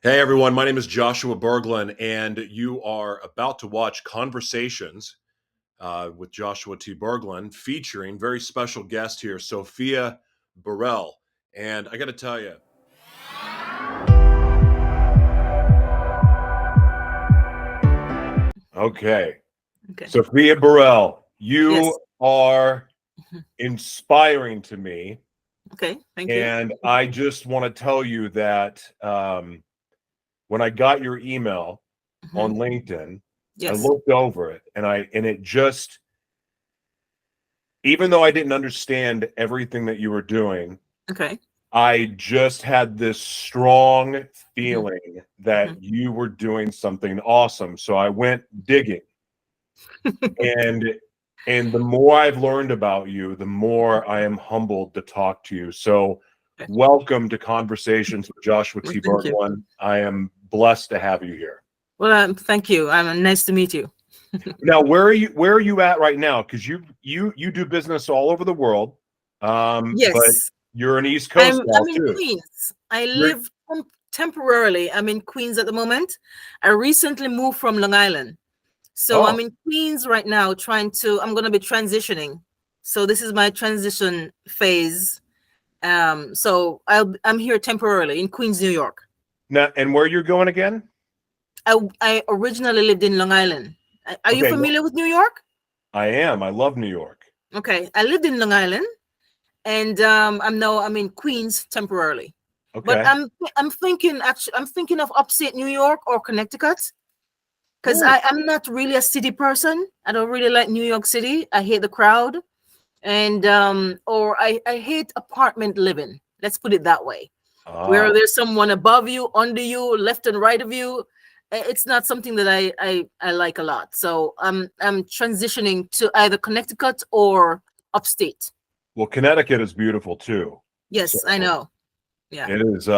Hey everyone, my name is Joshua Berglan, and you are about to watch Conversations with Joshua T Berglan, featuring very special guest here, Sophia Burrell. And I got to tell you, okay, Okay. Sophia Burrell, you Yes. are Mhm. inspiring to me, Okay. Thank you. and I just want to tell you that when I got your email Hmm. on LinkedIn, I Yes. looked over it, and it just, even though I didn't understand everything that you were doing, Okay. I just had this strong Hmm. feeling that Hmm. you were doing something awesome. So I went digging, and the more I've learned about you, the more I am humbled to talk to you. So Okay. welcome to Conversations with Joshua Well, T thank you. Berglan. I am blessed to have you here. Well, thank you. Nice to meet you. Now, where are you at right now? Because you do business all over the world, but Yes. you're an East Coast I'm gal in too. Queens. I You're live temporarily. I'm in Queens at the moment. I recently moved from Long Island. So oh I'm in Queens right now I'm going to be transitioning. So this is my transition phase. I'm here temporarily in Queens, New York. now, and where you're going again? I originally lived in Long Island. Are you Okay, familiar with New York? I am. I love New York. Okay, I lived in Long Island, and I'm in Queens temporarily. But Okay. I'm thinking of upstate New York or Connecticut because Hmm. I'm not really a city person. I don't really like New York City. I hate the crowd, and or I hate apartment living. Let's put it that way, Ah, where there's someone above you, under you, left and right of you. It's not something that I like a lot. So I'm transitioning to either Connecticut or upstate. well, Connecticut is beautiful too. So Yes, I know. Yeah. it is.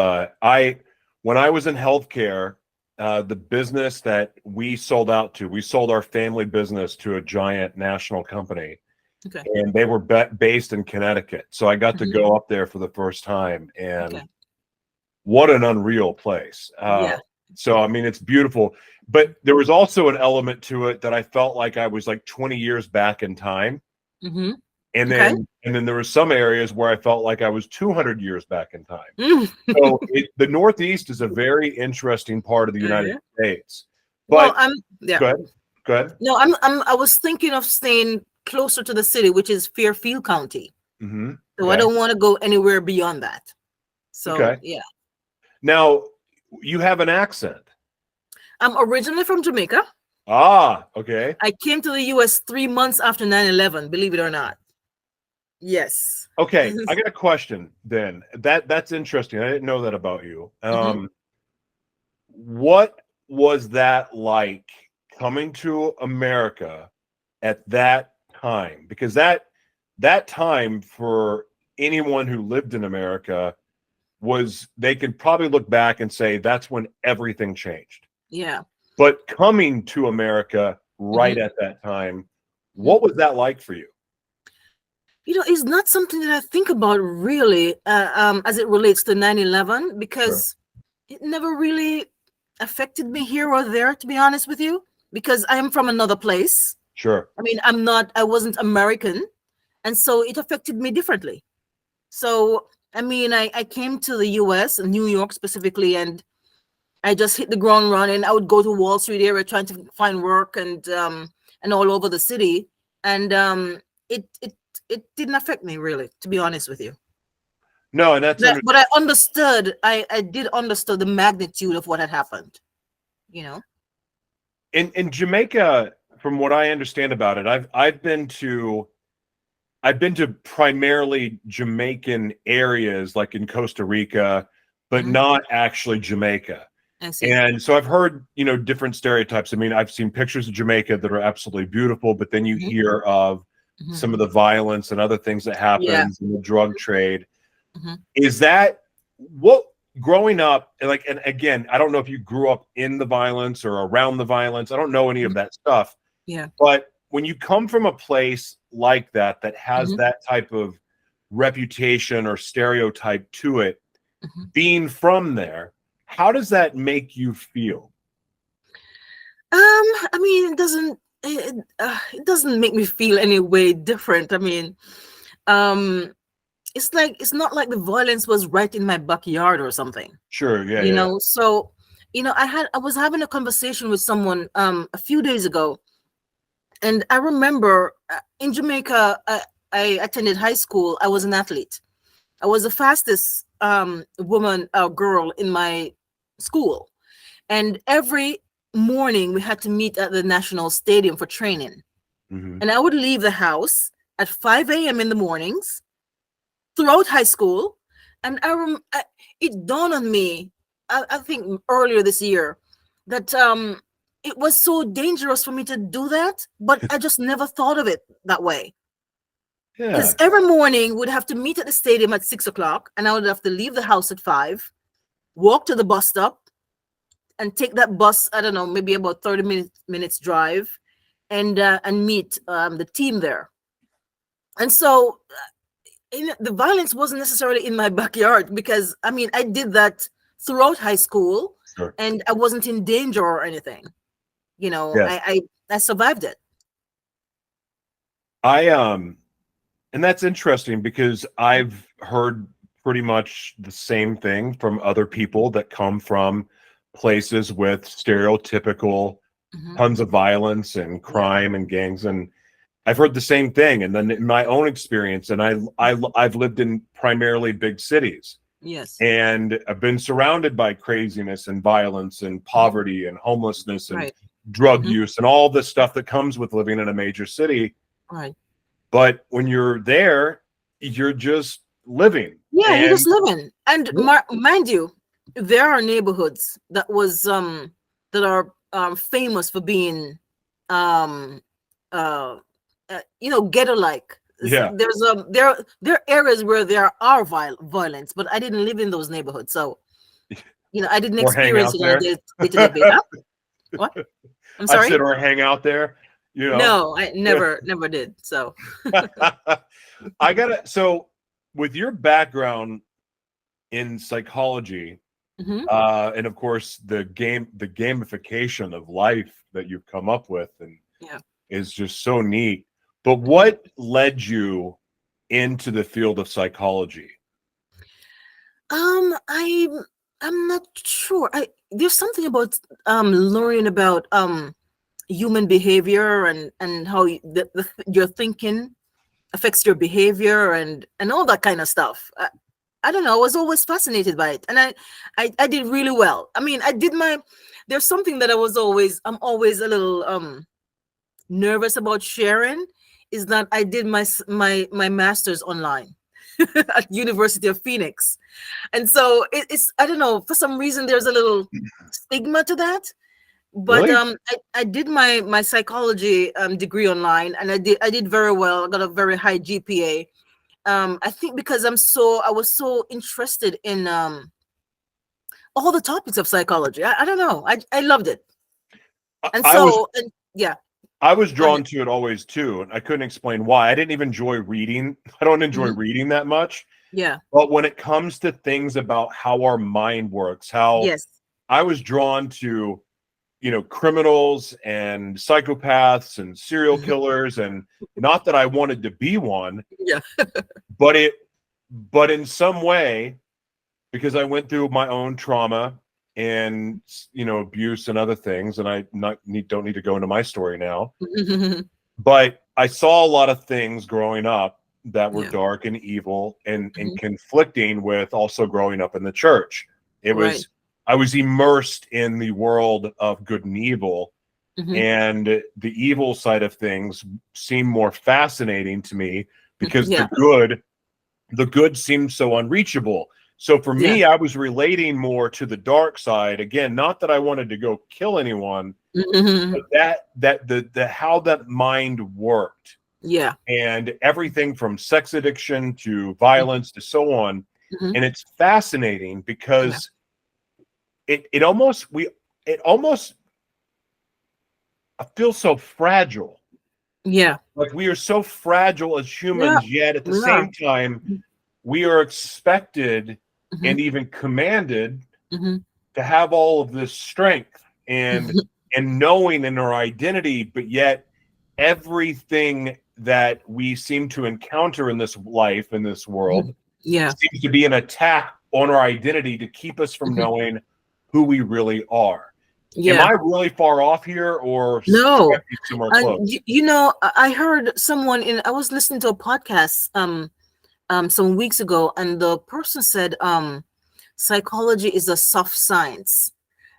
When I was in healthcare, the business that we sold out to, we sold our family business to a giant national company, Okay. and they were based in Connecticut. So I got to Mhm. go up there for the first time, and Okay. what an unreal place. Yeah. So I mean, it's beautiful, but there was also an element to it that I felt like I was like 20 years back in time, Hmm. and Okay. then there were some areas where I felt like I was 200 years back in time. Mm. So the Northeast is a very interesting part of the United Yeah. States. Well, But I'm yeah. good, good. No, I was thinking of staying closer to the city, which is Fairfield County. Hmm. So I Okay, don't want to go anywhere beyond that. So okay. yeah. Now you have an accent. I'm originally from Jamaica. Ah, okay. I came to the US 3 months after 9/11, believe it or not. Yes. Okay, I got a question then. That's interesting. I didn't know that about you. Hmm. What was that like coming to America at that time? Because that time for anyone who lived in America was, they could probably look back and say that's when everything changed. Yeah. But coming to America Hmm. right at that time, Hmm. what was that like for you? It's not something that I think about really as it relates to 9/11 Sure. because it never really affected me here or there, to be honest with you, because I am from another place. Sure. I mean, I wasn't American. And so it affected me differently. So, I mean, I came to the US, New York specifically, and I just hit the ground running. I would go to Wall Street area trying to find work and all over the city. And it it it didn't affect me really, to be honest with you. No, and that's under But I understood. I did understand the magnitude of what had happened. You know. in Jamaica, from what I understand about it, I've been to primarily Jamaican areas like in Costa Rica, but Hmm. not actually Jamaica. I see. And so I've heard, different stereotypes. I mean, I've seen pictures of Jamaica that are absolutely beautiful, but then you Hmm. hear of Hmm. some of the violence and other things that Yeah. happens in the drug trade. Hmm. Is that what, growing up, like, and again, I don't know if you grew up in the violence or around the violence. I don't know any of that stuff. Yeah. But when you come from a place like that, that has Hmm. that type of reputation or stereotype to it, Hmm. being from there, how does that make you feel? I mean, it doesn't make me feel any way different. I mean, um, it's not like the violence was right in my backyard or something, Sure. Yeah. you Yeah. know. So, I was having a conversation with someone a few days ago, and I remember in Jamaica, I attended high school. I was an athlete. I was the fastest woman girl in my school. And every morning we had to meet at the national stadium for training. Hmm. And I would leave the house at 5 a.m. in the mornings throughout high school. And it dawned on me, I think earlier this year, that it was so dangerous for me to do that, but I just never thought of it that way. Yeah. Because every morning we'd have to meet at the stadium at 6 o'clock, and I would have to leave the house at 5, walk to the bus stop, and take that bus. I don't know, maybe about 30 minutes drive, and meet the team there. And so the violence wasn't necessarily in my backyard, because I mean I did that throughout high school, Sure. and I wasn't in danger or anything. Yeah. I survived it. And that's interesting because I've heard pretty much the same thing from other people that come from places with stereotypical Mhm. tons of violence and crime and gangs, and I've heard the same thing. And then in my own experience, and I've lived in primarily big cities, Yes. and I've been surrounded by craziness and violence and poverty and homelessness and Right. drug Mhm. use and all the stuff that comes with living in a major city. Right. But when you're there, you're just living. Yeah, you're And just living. And mind you, there are neighborhoods that are famous for being um uh, ghetto like. yeah, There are areas where there are violence, but I didn't live in those neighborhoods, so I didn't or hang experience out it on a there. day-to-day basis. Huh? What? I'm I sorry. said, or hang out there, you know. No, I never did. So. I gotta, so with your background in psychology, Mhm. and of course the gamification of life that you've come up with, and Yeah. is just so neat. But what led you into the field of psychology? I'm not sure. There's something about learning about human behavior, and how your thinking affects your behavior, and all that kind of stuff. I don't know. I was always fascinated by it, and I did really well. I mean, there's something that I'm always a little nervous about sharing, is that I did my master's online at University of Phoenix. And so it's, I don't know, for some reason there's a little stigma to that. But Really? I did my psychology degree online, and I did very well. I got a very high GPA. I think because I was so interested in all the topics of psychology. I don't know. I loved it. And I was so, and yeah, I was go ahead. drawn to it always too, and I couldn't explain why. I didn't even enjoy reading. I don't enjoy Mhm. reading that much. Yeah. But when it comes to things about how our mind works, how Yes. I was drawn to, criminals and psychopaths and serial Mhm. killers, and not that I wanted to be one, Yeah. but in some way, because I went through my own trauma and abuse and other things, and don't need to go into my story now. But I saw a lot of things growing up that were Yeah. dark and evil, and Mhm. conflicting with also growing up in the church. Right. I was immersed in the world of good and evil, Mhm. and the evil side of things seemed more fascinating to me because Yeah. the good seemed so unreachable. So for Yeah. me, I was relating more to the dark side. Again, not that I wanted to go kill anyone, but Mhm. the how that mind worked, Yeah. and everything from sex addiction to violence to so on. Mhm. And it's fascinating Yeah. because it almost feels so fragile. Yeah. Like we are so fragile as Yeah. humans, yet at the We are. same time, we are expected Mhm. and even commanded Mhm. to have all of this strength and knowing in our identity, but yet everything that we seem to encounter in this life, in this world, yeah, seems to be an attack on our identity to keep us from knowing who we really are. Am yeah. I really far off here, or No, somewhere and close? you know, I heard someone I was listening to a podcast some weeks ago, and the person said psychology is a soft science,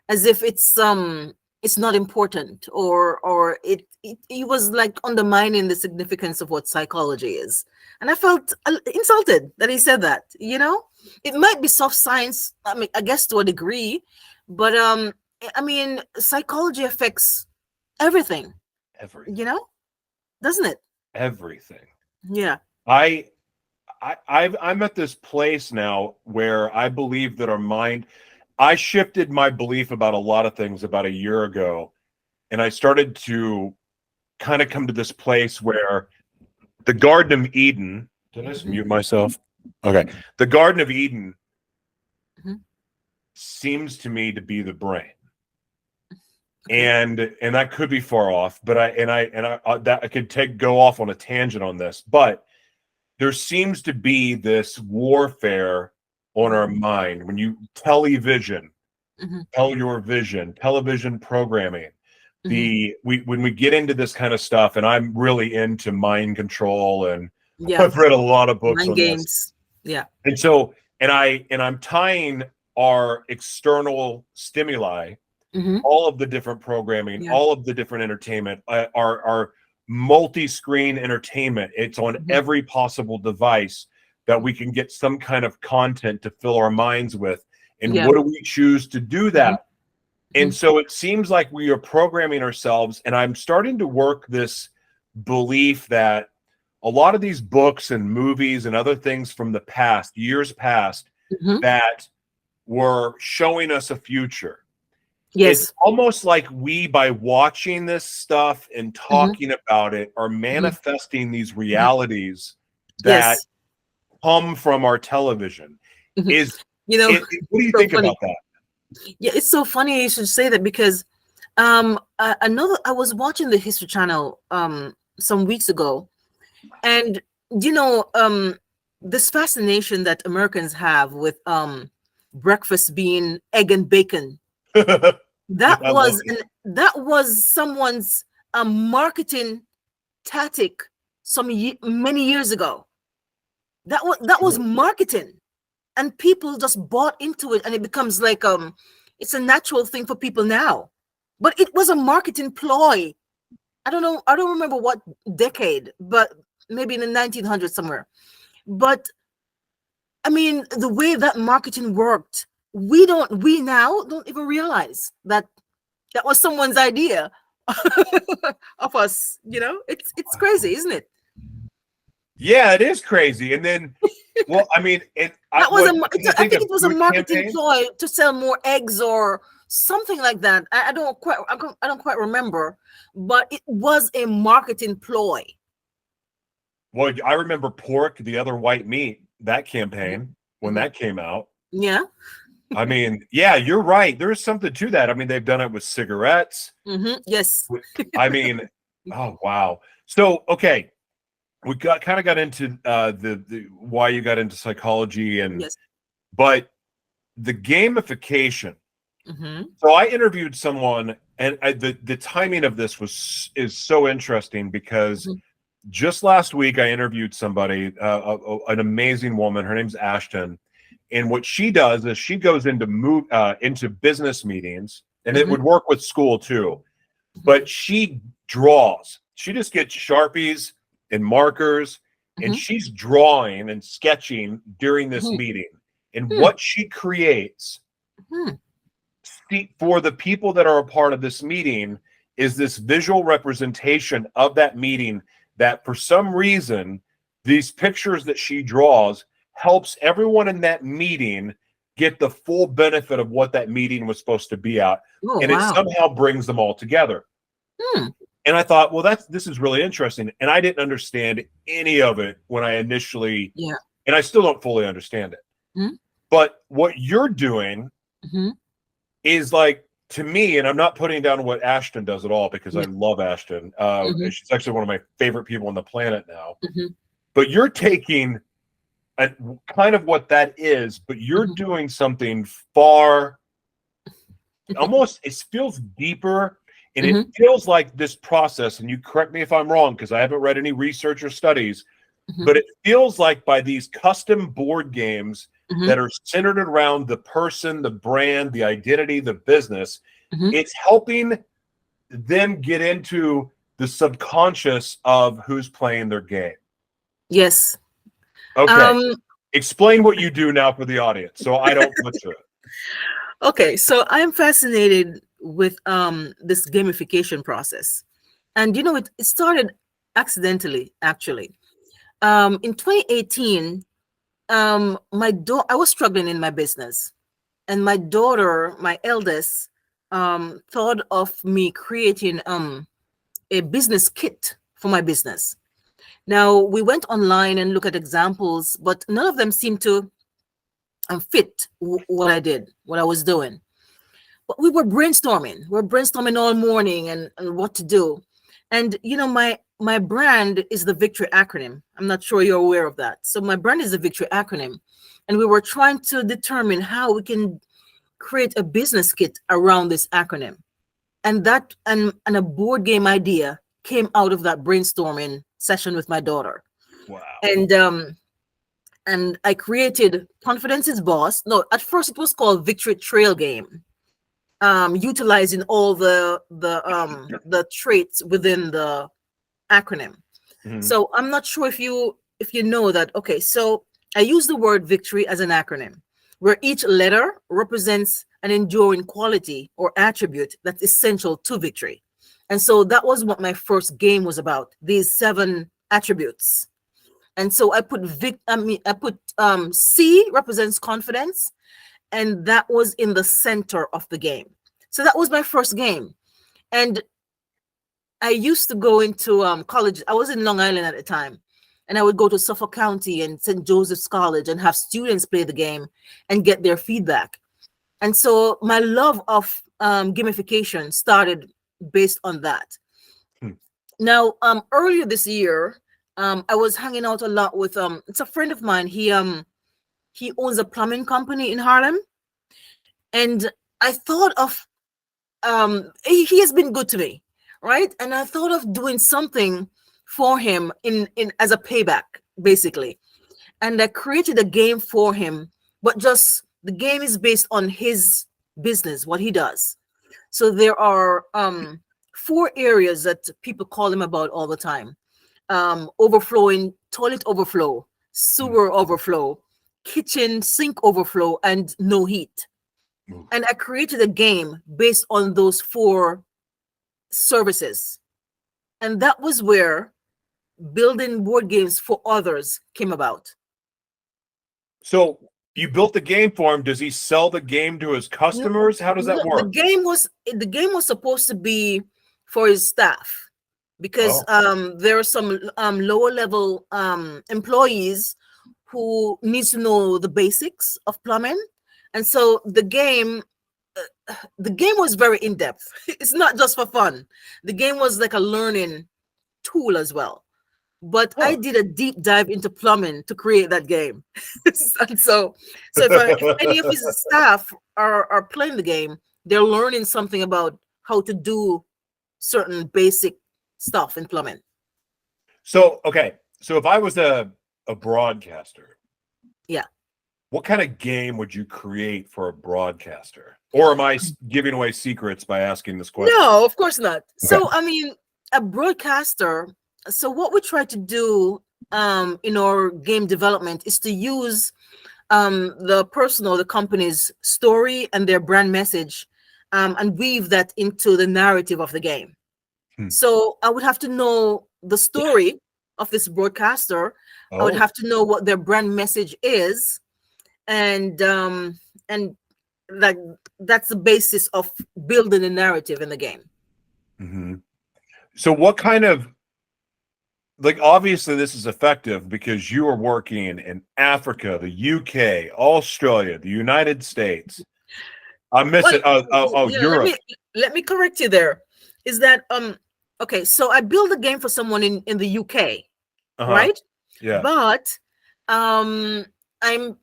as if it's not important, or it was like undermining the significance of what psychology is. And I felt insulted that he said that. You know, it might be soft science, I mean, I guess to a degree, but I mean, psychology affects everything, Everything. you know, doesn't it? Everything. Yeah. I'm at this place now where I believe that our mind, I shifted my belief about a lot of things about a year ago, and I started to kind of come to this place where the Garden of Eden, did I just mute myself? Okay. The Garden of Eden seems to me to be the brain. And that could be far off, but I could go off on a tangent on this, but there seems to be this warfare on our mind when you television, tell your vision, television programming. When we get into this kind of stuff, and I'm really into mind control, and I've read a lot of books mind on games. this. Yeah. And so, I'm tying our external stimuli, all of the different programming, all of the different entertainment, our multi-screen entertainment. It's on every possible device that we can get some kind of content to fill our minds with. And what do we choose to do that? And so it seems like we are programming ourselves. And I'm starting to work this belief that a lot of these books and movies and other things from the past, years past, that were showing us a future. Yes. It's almost like we, by watching this stuff and talking about it, are manifesting these realities that come from our television. You know, what do you think about that? Yeah, it's so funny you should say that, because I was watching the History Channel some weeks ago, and you know, this fascination that Americans have with breakfast being egg and bacon. That was someone's marketing tactic many years ago. That was marketing, and people just bought into it, and it becomes like it's a natural thing for people now. But it was a marketing ploy. I don't remember what decade, but maybe in the 1900s somewhere. But I mean, the way that marketing worked, we now don't even realize that was someone's idea of us. You know, it's crazy, isn't it? Yeah, it is crazy. And then, well, I mean, I think it was a marketing ploy to sell more eggs or something like that. I don't quite remember, but it was a marketing ploy. Well, I remember pork, the other white meat, that campaign when that came out. Yeah. I mean, yeah, you're right. There's something to that. I mean, they've done it with cigarettes. Yes. I mean, oh wow. So okay, we got into the why you got into psychology, and but the gamification. So I interviewed someone, and the timing of this is so interesting, because just last week I interviewed somebody, an amazing woman. Her name's Ashton. And what she does is she goes into business meetings, and it would work with school too. But she draws. She just gets Sharpies and markers, and she's drawing and sketching during this meeting. And what she creates for the people that are a part of this meeting is this visual representation of that meeting, that for some reason, these pictures that she draws helps everyone in that meeting get the full benefit of what that meeting was supposed to be at. It somehow brings them all together. And I thought, well, this is really interesting. And I didn't understand any of it when I initially, and I still don't fully understand it. But what you're doing is like, to me, and I'm not putting down what Ashton does at all, because I love Ashton. And she's actually one of my favorite people on the planet now. But you're taking kind of what that is, but you're doing something far, almost, it feels deeper, and it feels like this process, and you correct me if I'm wrong, because I haven't read any research or studies, but it feels like by these custom board games that are centered around the person, the brand, the identity, the business, it's helping them get into the subconscious of who's playing their game. Yes. Okay. Explain what you do now for the audience, so I don't butcher it. Okay, so I'm fascinated with this gamification process, and you know, it started accidentally, actually. In 2018, I was struggling in my business, and my daughter, my eldest, thought of me creating a business kit for my business. Now, we went online and looked at examples, but none of them seemed to fit what I was doing. But we were brainstorming. We're brainstorming all morning and what to do. And you know, my brand is the Victory acronym. I'm not sure you're aware of that. So my brand is the Victory acronym, and we were trying to determine how we can create a business kit around this acronym. And that and a board game idea came out of that brainstorming session with my daughter. Wow. And I created Confidence is Boss. No, at first it was called Victory Trail Game, utilizing all the traits within the acronym. So I'm not sure if you know that. Okay, so I use the word victory as an acronym, where each letter represents an enduring quality or attribute that's essential to victory. And so that was what my first game was about, these 7 attributes. And so I put C represents confidence, and that was in the center of the game. So that was my first game. And I used to go into college. I was in Long Island at the time, and I would go to Suffolk County and St. Joseph's College and have students play the game and get their feedback. And so my love of gamification started based on that. Now, earlier this year, I was hanging out a lot with it's a friend of mine. He owns a plumbing company in Harlem, and I thought of he has been good to me, right? And I thought of doing something for him in as a payback, basically. And I created a game for him, but just the game is based on his business, what he does. So there are 4 areas that people call him about all the time: overflowing, toilet overflow, sewer overflow, kitchen sink overflow, and no heat. And I created a game based on those 4 services. And that was where building board games for others came about. So you built the game for him. Does he sell the game to his customers? How does that work? The game was supposed to be for his staff, because there are some lower level employees who needs to know the basics of plumbing. And so the game was very in-depth. It's not just for fun. The game was like a learning tool as well. But I did a deep dive into plumbing to create that game. And so if any of his staff are playing the game, they're learning something about how to do certain basic stuff in plumbing. So, okay. So if I was a broadcaster, yeah, what kind of game would you create for a broadcaster? Or am I giving away secrets by asking this question? No, of course not. Okay. So, I mean, a broadcaster. So what we try to do in our game development is to use the company's story and their brand message, and weave that into the narrative of the game. So I would have to know the story of this broadcaster. I would have to know what their brand message is, and that's the basis of building a narrative in the game. So what kind of, like, obviously this is effective because you are working in Africa, the UK, Australia, the United States. I'm Well, missing. Oh, yeah, let Europe. me correct you there. Is that okay, so I build a game for someone in the UK, Uh-huh. right? Yeah. But um I'm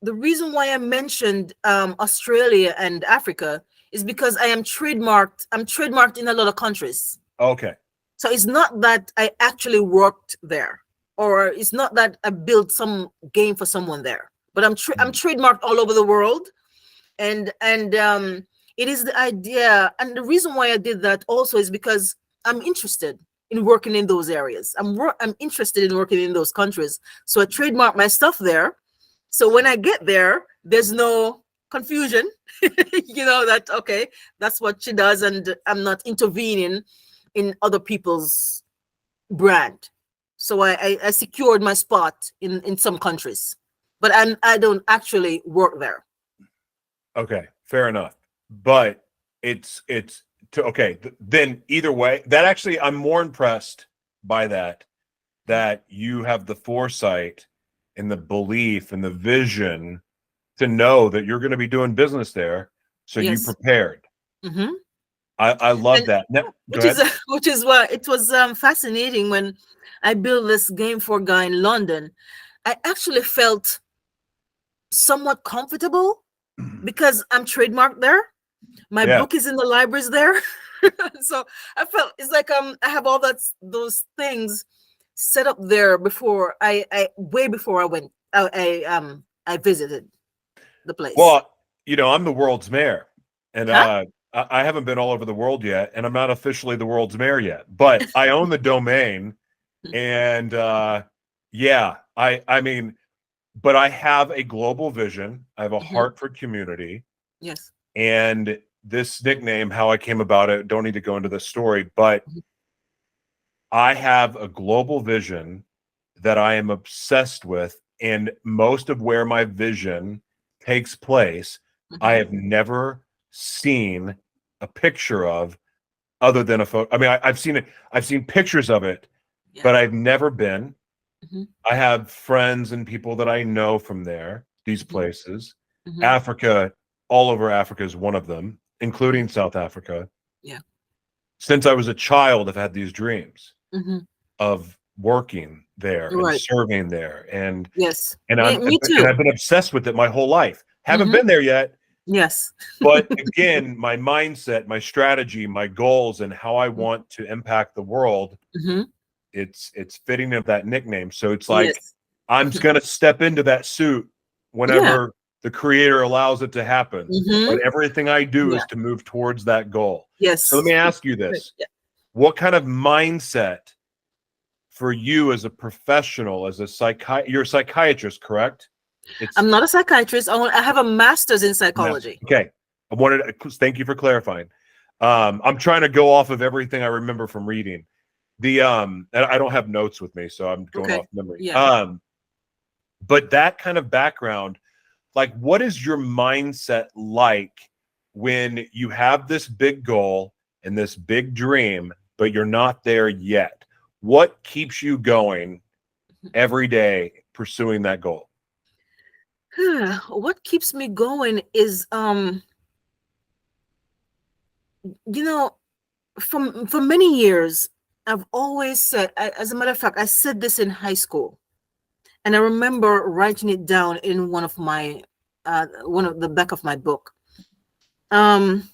the reason why I mentioned Australia and Africa is because I'm trademarked in a lot of countries. Okay. So it's not that I actually worked there, or it's not that I built some game for someone there, but I'm Mm. trademarked all over the world. And it is the idea, and the reason why I did that also is because I'm interested in working in those areas. I'm interested in working in those countries, so I trademark my stuff there. So when I get there, there's no confusion. That okay, that's what she does, and I'm not intervening in other people's brand. So I secured my spot in some countries, but I don't actually work there. Okay. Fair enough. But it's to okay. Then either way, that actually I'm more impressed by that you have the foresight and the belief and the vision to know that you're going to be doing business there. So you Yes. prepared. Hmm. I love And that. Go which is ahead. which is why it was fascinating when I built this game for a guy in London. I actually felt somewhat comfortable because I'm trademarked there. My Yeah. book is in the libraries there. So I felt it's like I have all those things set up there before I way before I went I visited the place. Well, I'm the world's mayor, and Huh? I haven't been all over the world yet, and I'm not officially the world's mayor yet, but I own the domain, and yeah, I mean, but I have a global vision. I have a Hmm. heart for community, Yes. and this nickname, how I came about it, don't need to go into the story, but Mhm. I have a global vision that I am obsessed with, and most of where my vision takes place, I Mhm. have never seen a picture of other than a photo. I mean, I've seen it, I've seen pictures of it, Yeah. but I've never been. Mhm. I have friends and people that I know from there, these Mhm. places. Mhm. Africa, all over Africa is one of them, Mhm. including South Africa. Yeah. Since I was a child, I've had these dreams Hmm. of working there and Right. serving there, and Yes. and Me, I'm me and too. I've been obsessed with it my whole life. Haven't Hmm. been there yet, Yes. but again, my mindset, my strategy, my goals, and how I want to impact the world, Hmm. it's fitting of that nickname. So it's like Yes. I'm just gonna step into that suit Yeah. whenever the creator allows it to happen. Hmm. But everything I do is Yeah. to move towards that goal. So let Yes. me ask you this: Yeah. what kind of mindset for you as a professional, as a you're a psychiatrist, correct? It's I'm not a psychiatrist. I have a master's in master. psychology. Okay. I wanted to thank you for clarifying. I'm trying to go off of everything I remember from reading. And I don't have notes with me, so I'm going Okay. off memory. Yeah. But that kind of background, like what is your mindset like when you have this big goal and this big dream, but you're not there yet? What keeps you going every day pursuing that goal? What keeps me going is you know for many years I've always said, as a matter of fact, I said this in high school, and I remember writing it down in one of the back of my book. Um,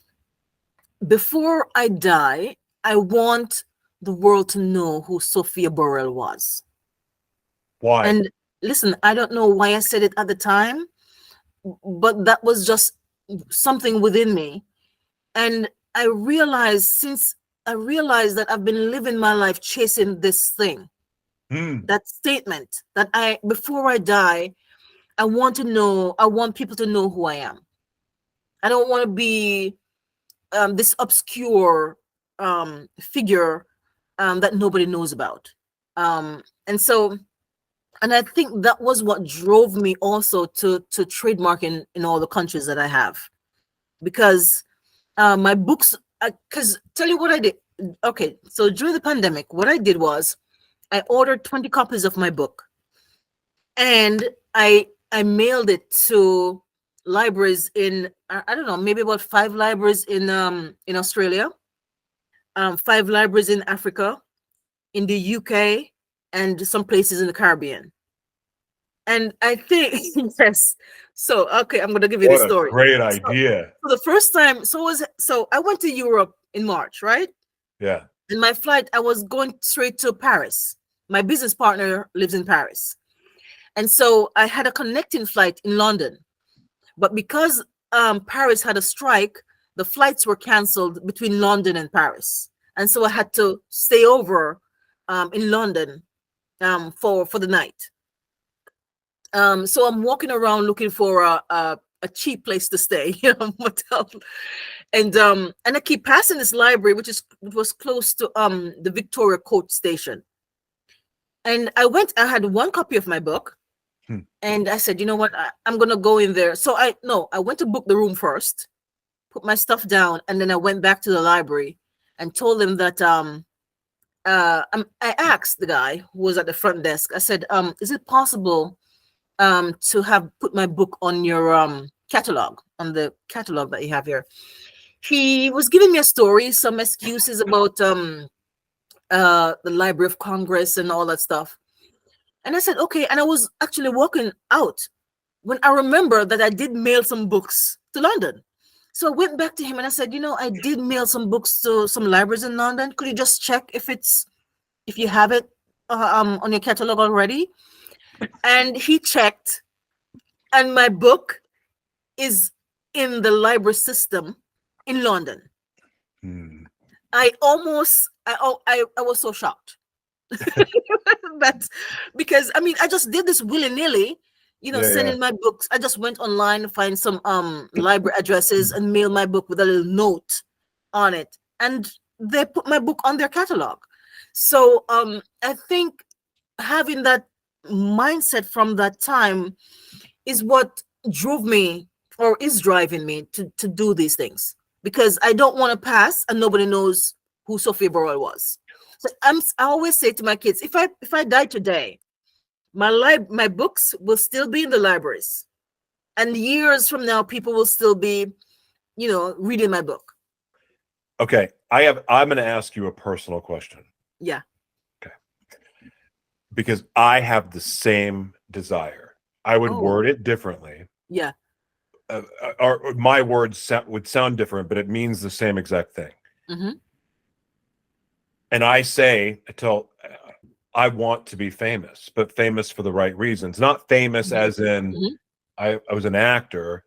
Before I die, I want the world to know who Sophia Burrell was. Why? And listen, I don't know why I said it at the time, but that was just something within me. And I realized that I've been living my life chasing this thing, Hmm. that statement that before I die, I want people to know who I am. I don't want to be this obscure figure that nobody knows about. And so, and I think that was what drove me also to trademark in all the countries that I have, because my books. Because tell you what I did. Okay, so during the pandemic, what I did was I ordered 20 copies of my book, and I mailed it to libraries in I don't know, maybe about 5 libraries in Australia, 5 libraries in Africa, in the UK, and some places in the Caribbean. And I think yes. So okay, I'm gonna give you the What a story. great So, idea. so the first time, so I went to Europe in March, right? Yeah. In my flight, I was going straight to Paris. My business partner lives in Paris. And so I had a connecting flight in London. But because Paris had a strike, the flights were canceled between London and Paris. And so I had to stay over in London for the night. So I'm walking around looking for a cheap place to stay, motel. And I keep passing this library, which was close to the Victoria Coach station. And I had one copy of my book, and I said, you know what, I'm gonna go in there. So I went to book the room first, put my stuff down, and then I went back to the library and told them that I asked the guy who was at the front desk. I said, is it possible to have put my book on your catalog, on the catalog that you have here? He was giving me a story, some excuses about the Library of Congress and all that stuff. And I said, okay. And I was actually walking out when I remember that I did mail some books to London. So I went back to him and I said, I did mail some books to some libraries in London. Could you just check if you have it on your catalog already? And he checked, and my book is in the library system in London. I was so shocked. But because I just did this willy-nilly, sending my books. I just went online to find some library addresses and mail my book with a little note on it, and they put my book on their catalog. So I think having that mindset from that time is what drove me, or is driving me, to do these things, because I don't want to pass and nobody knows who Sophia Burrell was. So I always say to my kids, if I die today, my books will still be in the libraries, and years from now people will still be reading my book. Okay, I'm going to ask you a personal question. Yeah. Okay. Because I have the same desire. I would word it differently. Yeah. Or my words would sound different, but it means the same exact thing. Mm-hmm. And I tell I want to be famous, but famous for the right reasons. Not famous as in I was an actor.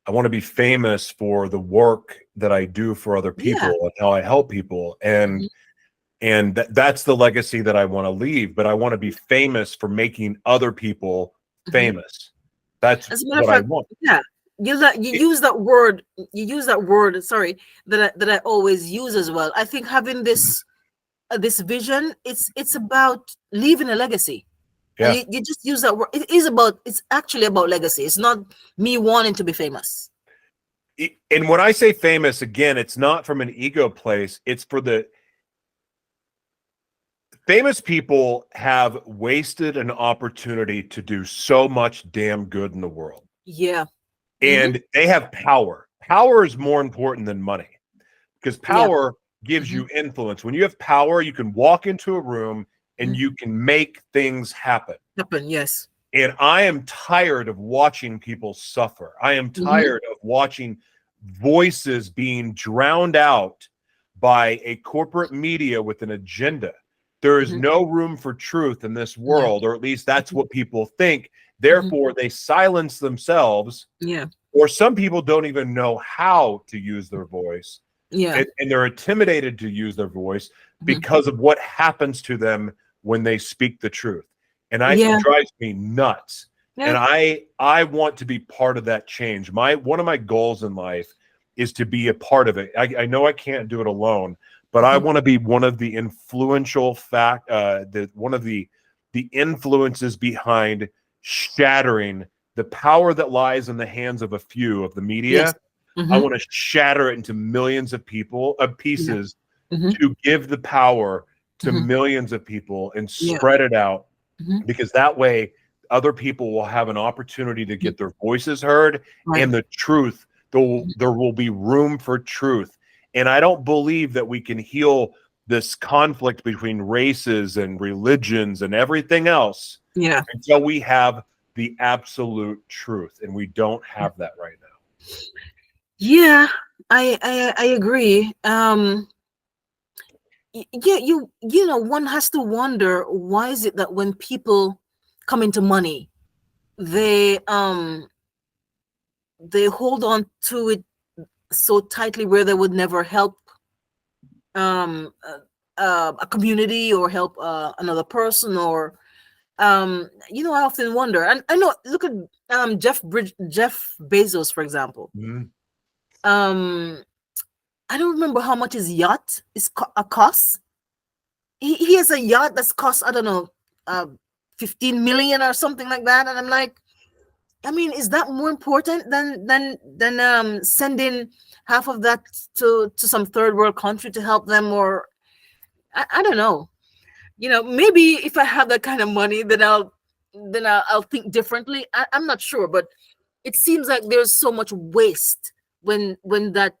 I want to be famous for the work that I do for other people and how I help people. And that's the legacy that I want to leave. But I want to be famous for making other people famous. That's what I want. Yeah. You use that word. Sorry, that I always use as well. I think having this vision, it's about leaving a legacy. Yeah. And you just use that word. It's actually about legacy. It's not me wanting to be famous. And when I say famous, again, it's not from an ego place. It's for the famous people have wasted an opportunity to do so much damn good in the world. Yeah. And they have power. Power is more important than money, because power gives you influence. When you have power, you can walk into a room and you can make things happen. Yes. And I am tired of watching people suffer. I am tired of watching voices being drowned out by a corporate media with an agenda. There is no room for truth in this world, or at least that's what people think. Therefore, they silence themselves. Yeah. Or some people don't even know how to use their voice. Yeah. And they're intimidated to use their voice because of what happens to them when they speak the truth. And it drives me nuts. Yeah. And I want to be part of that change. One of my goals in life is to be a part of it. I know I can't do it alone, but I want to be one of the influential one of the influences behind shattering the power that lies in the hands of a few of the media. Yes. I want to shatter it into millions of pieces to give the power to millions of people and spread it out, because that way other people will have an opportunity to get their voices heard, Right. and the truth, there will be room for truth. And I don't believe that we can heal this conflict between races and religions and everything else Yeah. until we have the absolute truth, and we don't have that right now. Yeah, I agree. Yeah, you know, one has to wonder, why is it that when people come into money, they hold on to it so tightly where they would never help um a community or help another person, or you know, I often wonder. And I know, look at Jeff Bezos, for example. Mhm. I don't remember how much his yacht is cost. He has a yacht that's cost, I don't know, 15 million or something like that. And I'm like, I mean, is that more important than sending half of that to some third world country to help them? Or I don't know. You know, maybe if I have that kind of money, then I'll think differently. I'm not sure, but it seems like there's so much waste when that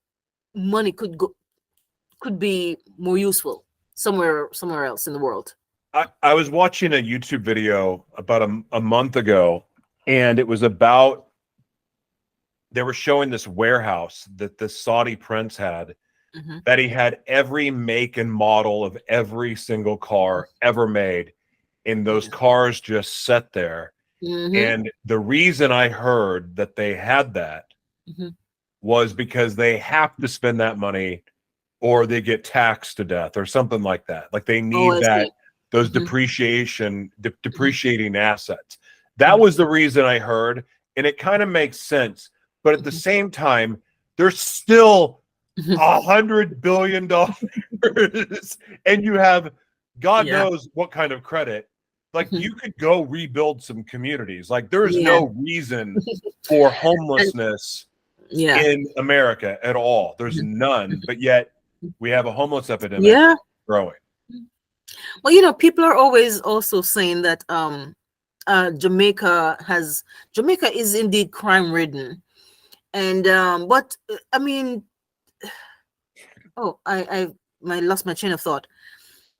money could be more useful somewhere else in the world. I was watching a YouTube video about a month ago, and it was about, they were showing this warehouse that the Saudi prince had, Mhm. that he had every make and model of every single car ever made, and those Yeah. cars just sat there. Mhm. And the reason I heard that they had that Mhm. was because they have to spend that money or they get taxed to death or something like that. Like they Oh, need I that, see. those Mhm. depreciating assets. That Mhm. was the reason I heard, and it kind of makes sense. But at the Mhm. same time, there's still Mhm. $100 billion, and you have God Yeah. knows what kind of credit. Like Mhm. you could go rebuild some communities. Like there is Yeah. no reason for And homelessness yeah. in America at all. There's Mhm. none, but yet we have a homeless epidemic Yeah. growing. Well, you know, people are always also saying that Jamaica is indeed crime ridden. And but I mean, oh, I lost my train of thought.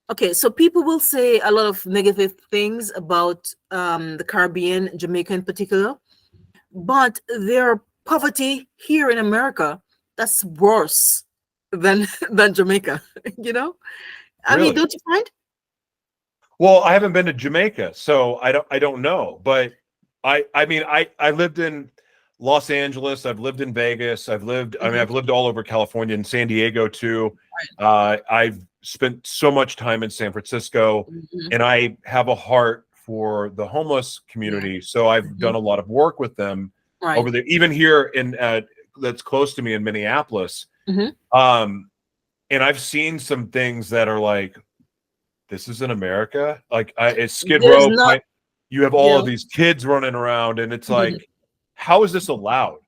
Okay, so people will say a lot of negative things about the Caribbean, Jamaica in particular, but their poverty here in America, that's worse than than Jamaica. You know, I mean, Really? don't you find? Well, I haven't been to Jamaica, so I don't know. But I mean I lived in Los Angeles, I've lived in Vegas, Mhm. I've lived all over California and San Diego too. I've spent so much time in San Francisco, Mhm. and I have a heart for the homeless Yeah. community. So I've Mhm. done a lot of work with them Right. over there, even here in that's close to me in Minneapolis. Mhm. Um, and I've seen some things that are like, this is in America. Like it's Skid There's Row. not, You have you all of know. these kids running around, and it's like, how is this allowed?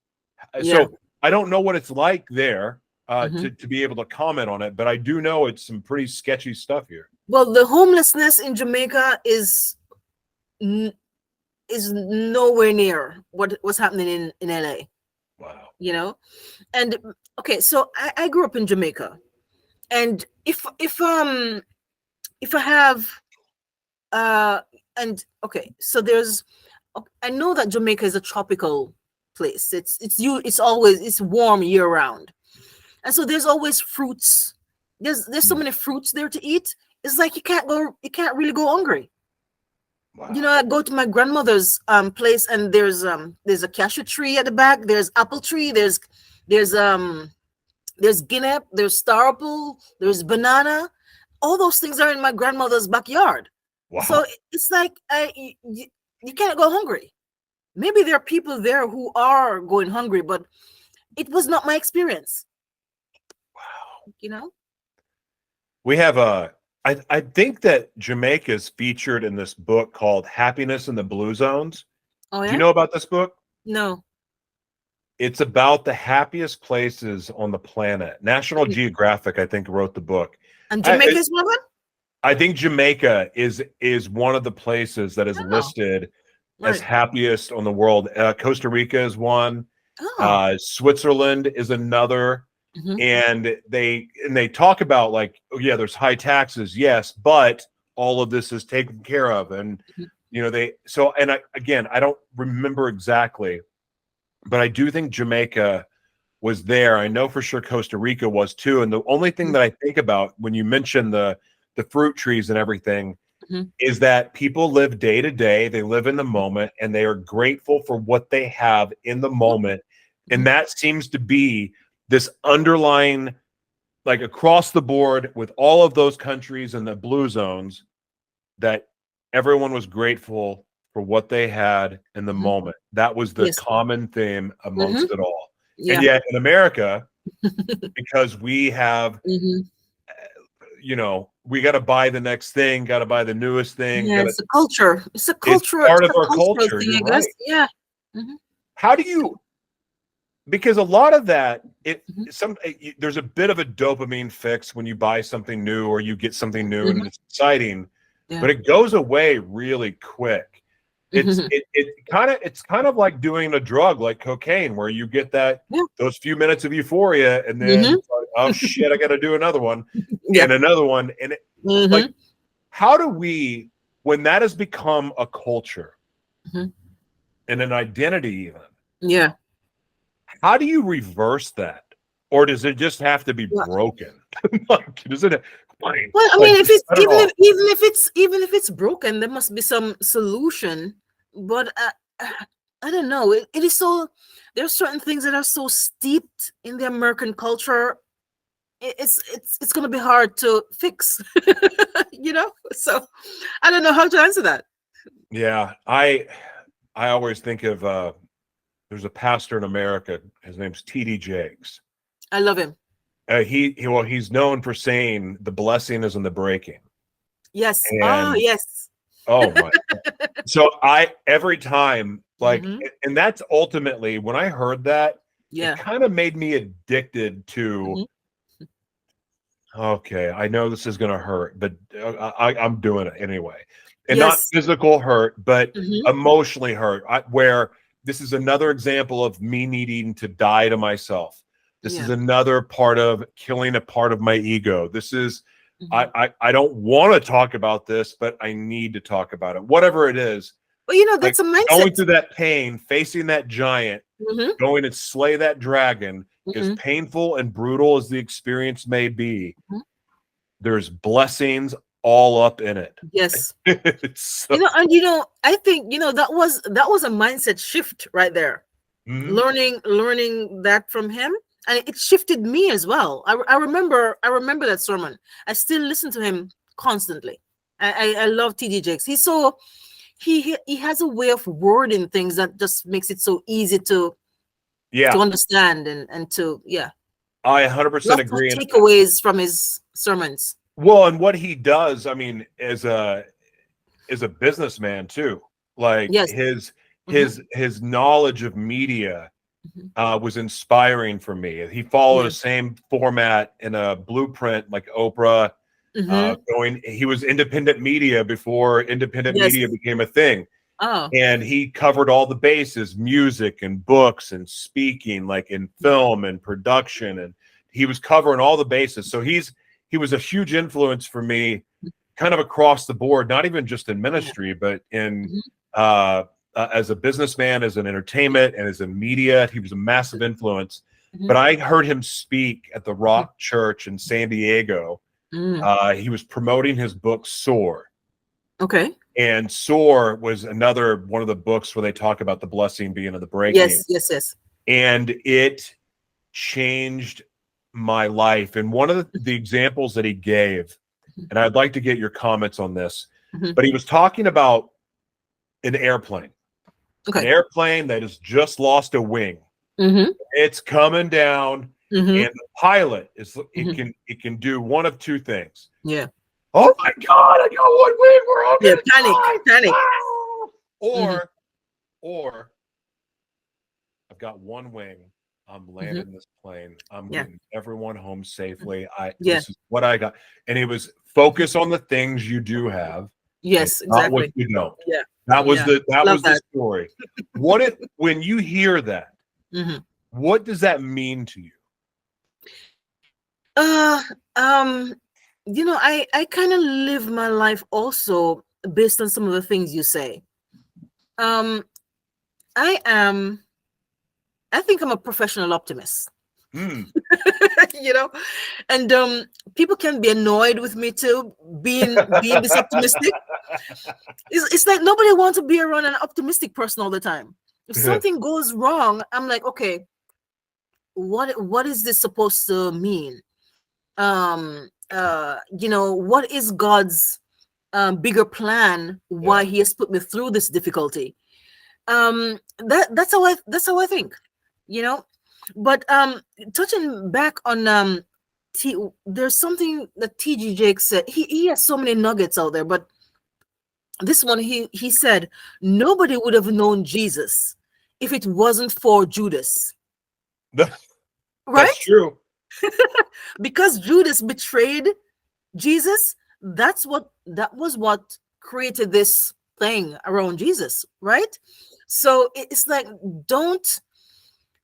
Yeah. So I don't know what it's like there Mhm. to be able to comment on it, but I do know it's some pretty sketchy stuff here. Well, the homelessness in Jamaica n- is nowhere near what's happening in LA. Wow. You know, and okay, so I grew up in Jamaica, and if I have uh and okay, so I know that Jamaica is a tropical place. It's warm year round, and so there's always fruits. There's so Hmm. many fruits there to eat. It's like you can't really go hungry. You know, Wow. I go to my grandmother's place, and there's a cashew tree at the back, there's apple tree, there's guinea, there's star apple, there's banana. All those things are in my grandmother's backyard. So Wow. it's like you can't go hungry. Maybe there are people there who are going hungry, but it was not my experience, you know. We have I think that Jamaica is featured in this book called Happiness in the Blue Zones. Oh Do you yeah. know about this book? No. It's about the happiest places on the planet. National Geographic, I think, wrote the book. And I, Jamaica is one of I think Jamaica is one of the places that is them. listed as Right. happiest on the world. Costa Rica is one. Oh. Switzerland is another. Mhm. And they talk about like, oh yeah, there's high taxes, yes, but all of this is taken care of. And Mhm. I don't remember exactly, but I do think Jamaica was there. I know for sure Costa Rica was too. And the only thing Mhm. that I think about when you mention the fruit trees and everything Mhm. is that people live day to day, they live in the moment, and they are grateful for what they have in the moment. And Mhm. that seems to be this underlying, like across the board with all of those countries and the blue zones, that everyone was grateful for what they had in the Mhm. moment. That was the Yes. common theme amongst Mhm. it all. And Yeah. yet in America, because we have, Mhm. we got to buy the next thing, got to buy the newest thing, Yeah, it's a culture. it's It's part of a our cultural culture. thing, You're I guess. right. Yeah. Mhm. How do you, because a lot of that, Mhm. there's a bit of a dopamine fix when you buy something new or you get something new and Mhm. it's exciting, Yeah. but it goes away really quick. Mhm. It's kind of like doing a drug like cocaine, where you get Yeah. those few minutes of euphoria and then Mhm. it's like, oh shit, I got to do another one Yeah. and another one. And like, Mhm. how do we, when that has become a culture Mhm. and an identity even, Yeah. how do you reverse that? Or does it just have to be Well, broken? Like, does it fine? well, I Like, mean, if it's I don't know. even if it's broken, there must be some solution. But I don't know. It is so. There are certain things that are so steeped in the American culture. It's going to be hard to fix. So I don't know how to answer that. Yeah, I always think of there's a pastor in America. His name's T.D. Jakes. I love him. He's known for saying the blessing is in the breaking. Yes. Oh, And yes. oh my, so I every time like, Hmm. and that's ultimately when I heard that, it Yeah. kind of made me addicted to, Hmm. okay, I know this is going to hurt, but I'm doing it anyway. And not Yes. physical hurt, but Hmm. emotionally hurt, where this is another example of me needing to die to myself. This is Yeah. another part of killing a part of my ego. This is, Hmm. I don't want to talk about this, but I need to talk about it. Whatever it is, But like that's a going mindset. through that pain, facing that giant, Hmm. going and slay that dragon, as Hmm. painful and brutal as the experience may be, Hmm. there's blessings all up in it. Yes. It's so, I think that was a mindset shift right there. mhm. Learning that from him, and it shifted me as well. I remember that sermon. I still listen to him constantly. I love TD Jakes. He's so he has a way of wording things that just makes it so easy to Yeah, understand and to, yeah, I 100% lots of agree. And takeaways from his sermons. well, and what he does, I mean, as a businessman too, like Yes. Hmm. his knowledge of media Hmm. was inspiring for me. He followed Yeah. the same format in a blueprint like Oprah. Hmm. He was independent media before independent Yes. media became a thing. Oh. And he covered all the bases, music and books and speaking, like in film and production, and he was covering all the bases. So he was a huge influence for me, kind of across the board, not even just in Yeah. ministry, but in Hmm. as a businessman, as an entertainment, and as a media. He was a massive influence. Hmm. But I heard him speak at the Hmm. Rock Church in San Diego. Mm. He was promoting his book Soar. Okay. And Soar was another one of the books where they talk about the blessing being in the breaking. Yes. Yes. Yes. And it changed my life. And one of the examples that he gave, and I'd like to get your comments on this, Hmm. but he was talking about an Okay. airplane that has just lost a wing. Hmm. It's coming down, Hmm. and the pilot Hmm. it can do one of two things. Yeah. Oh my God, I got one wing. We're all Yeah. gonna Panic. die. Panic. Ah! Hmm. Or I've got one wing. I'm Hmm. landing this plane. I'm Yeah. getting everyone home safely. Yeah. This is what I got. And it was focus on the things you do have and Yes. not what Exactly. you don't. Yeah. That was Yeah. Love the that. story. When you hear that, Mhm. what does that mean to you? Uh, um, I kind of live my life also based on some of the things you say. Um, I am, I think I'm a professional optimist, Hmm. you know, and people can be annoyed with me too, being this optimistic. It's like nobody wants to be around an optimistic person all the time. If something goes wrong, I'm like, okay, what is this supposed to mean? What is God's bigger plan, why Yeah. he has put me through this difficulty? That's how I think, you know. But touching back on there's something that TG Jake said. He has so many nuggets out there, but this one, he said nobody would have known Jesus if it wasn't for Judas, That's right? true. Because Judas betrayed Jesus, that was what created this thing around Jesus, right? So it's like, don't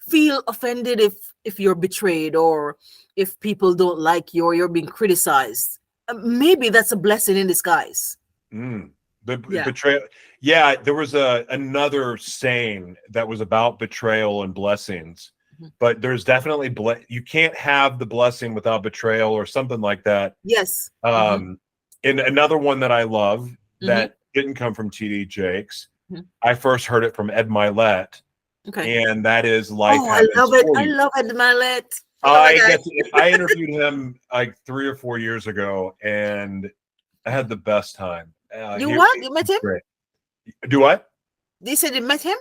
feel offended if you're betrayed, or if people don't like you, or you're being criticized. Maybe that's a blessing in disguise. Mm. The Yeah. betrayal. Yeah, there was another saying that was about betrayal and blessings, Mhm. but there's definitely you can't have the blessing without betrayal or something like that. Yes. Hmm. Um, and another one that I love Hmm. that didn't come from TD Jakes. Hmm. I first heard it from Ed Milet, Okay. and that is life Oh, I happens love it. for I you. love Ed Milet. I love that guy. I interviewed him like 3 or 4 years ago, and I had the best time. You what? You met He's him? great. Do what? They said you met him?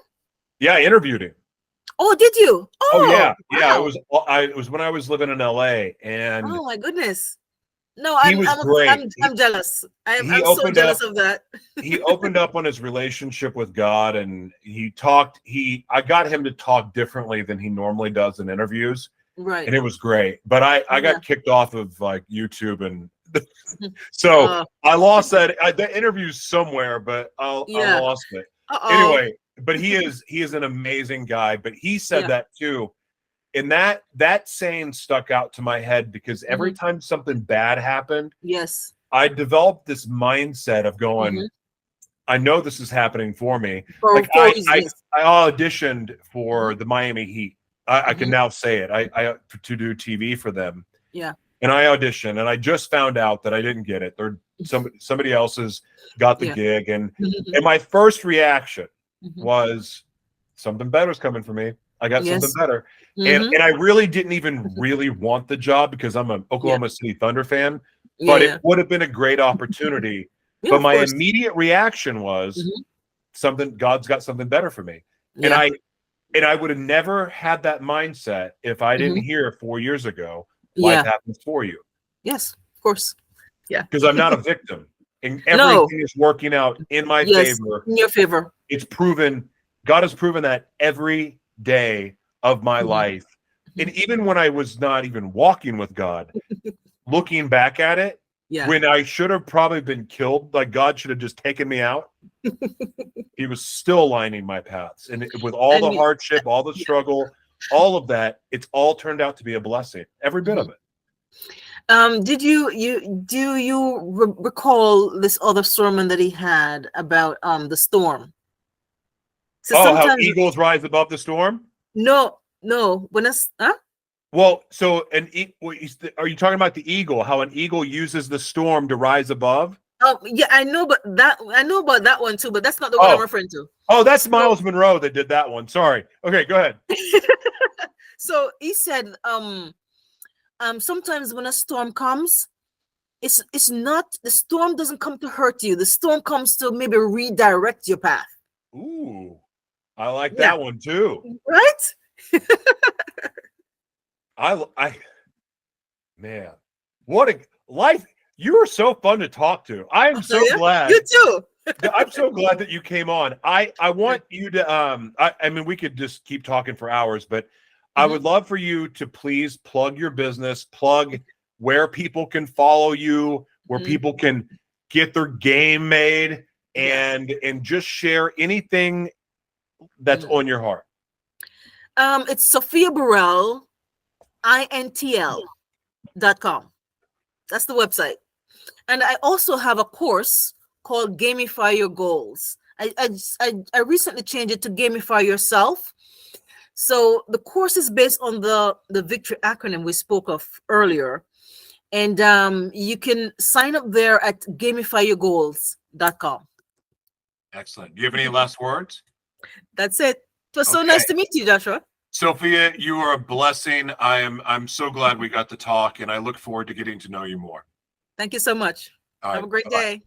Yeah, I interviewed him. Oh, did you? Oh Oh, yeah, yeah. wow. It was when I was living in LA, and Oh my goodness. No, he was great. I'm jealous. He I'm so opened jealous up of that. he opened up on his relationship with God, and I got him to talk differently than he normally does in interviews, Right. and it was great. But I Yeah. got kicked off of like YouTube, and so I lost that interview's somewhere, but I Yeah. lost it. Uh-oh. Anyway, but he is an amazing guy, but he said Yeah. that too. And that saying stuck out to my head because every Mhm. time something bad happened, Yes. I developed this mindset of going, Mhm. I know this is happening for me. For Like reasons. Yes. I auditioned for Mhm. the Miami Heat. I can Mhm. now say it. I to do TV for them. Yeah. And I auditioned, and I just found out that I didn't get it. Somebody else's got the Yeah. gig, and Mhm. my first reaction Mhm. was something better's coming for me. I got something Yes. better. Mhm. And I really didn't even really want the job because I'm an Yeah. Oklahoma City Thunder fan, Yeah. but it Yeah. would have been a great opportunity. Yeah. But Of my course. immediate reaction was Mhm. God's got something better for me. And Yeah. I would have never had that mindset if I didn't Mhm. hear 4 years ago, life Yeah. happens for you. Yes. Of course. Yeah. Because I'm not a victim. And No. everything is working out in my Yes. favor. In your favor. It's proven, God has proven that every day of my Mhm. life. And even when I was not even walking with God, looking back at it, Yeah. when I should have probably been killed, like God should have just taken me out, he was still lining my paths. And with all And the hardship, all the yeah. struggle, all of that, it's all turned out to be a blessing. Every bit Mhm. of it. Did you recall this other sermon that he had about the storm? So Oh, how sometimes, eagles rise above the storm? no, when it's Well, so are you talking about the eagle? How an eagle uses the storm to rise above? oh yeah, I know, but I know about that one too, but that's not the one I'm Oh, referring to. that's So Miles Monroe that did that one. Sorry. Okay, go ahead. so he said, sometimes when a storm comes, it's not, the storm doesn't come to hurt you. The storm comes to maybe redirect your path. Ooh, I like Yeah. that one too. Right? I man, what a life. You are so fun to talk to. I am so Yeah. glad. You too. I'm so glad that you came on. I want you to I mean we could just keep talking for hours, but I would love for you to please plug your business, plug where people can follow you, where people can get their game made. and just share anything that's on your heart. It's Sophia Burrell, intl.com. That's the website. And I also have a course called Gamify Your Goals. I recently changed it to Gamify Yourself. So the course is based on the victory acronym we spoke of earlier. And you can sign up there at gamifyyourgoals.com. Excellent. Do you have any last words? That's it. It was so nice to meet you, Joshua. Sophia, you are a blessing. I'm so glad we got to talk, and I look forward to getting to know you more. Thank you so much. All right. Have a great Bye-bye. day.